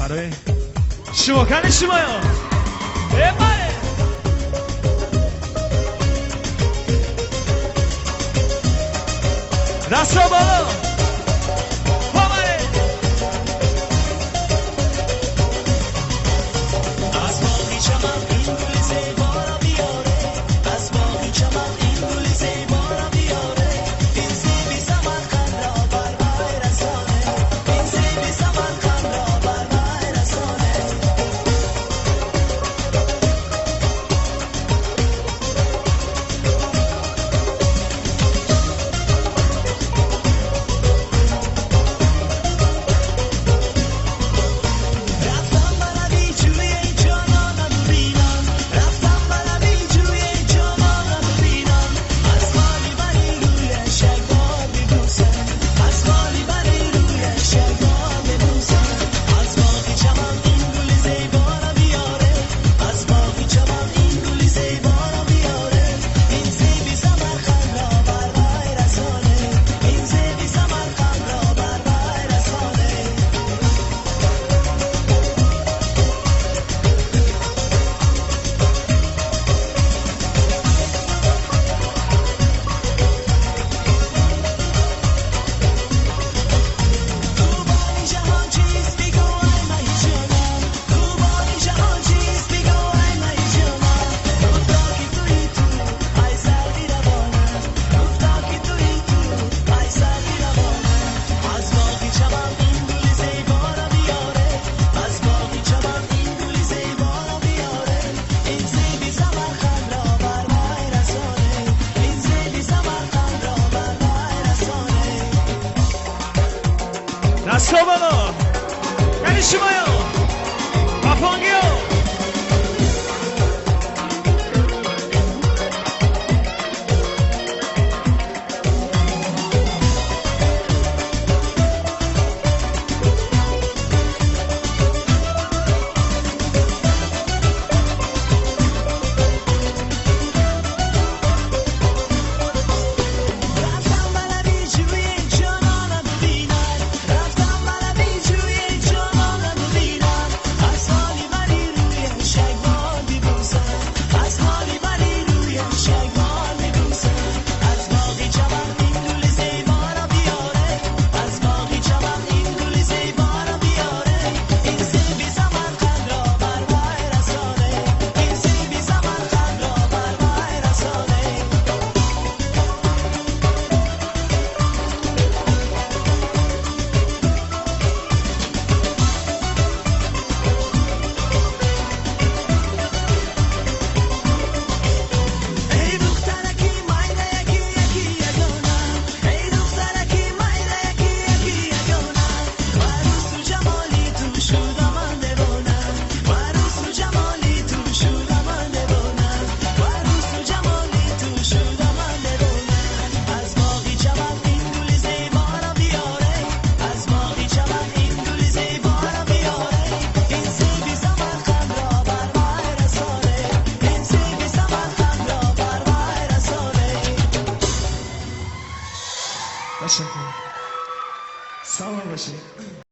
برای شماکن شمایا ببره دستا بالا ببره از باقی چمن این گل زیبا را بیاره از باقی چمن این گل زیبا را بیاره این زیبی سمرقند را بر وی رسانه این زیبی سمرقند را بر وی رسانه رفتم بلدی جوی این جانانم ببینم رفتم بلدی جوی این جانانم ببینم از مالی بری روی شگار ببوسم از مالی بری روی شگار ببوسم از باقی چمن این گل زیبا را بیاره از باقی چمن این گل زیبا را بیاره این زیبی سمرقند را بر وی رسانه این زیبی سمرقند را بر وی رسانه خوبانی جهان چیست بگو ای مهی جانم خوبانی جهان چیست بگو ای مهی جانم گفتا که تویی تو ای سردی روانم گفتا که تویی تو ای سردی روانم از باقی چمن این گل زیبا را بیاره از باقی چمن این گل زیبا را بیاره این زیبی سمرقند را بر وی رسانه این زیبی سمرقند را بر وی رسانه دستا بالا یعنی شمایا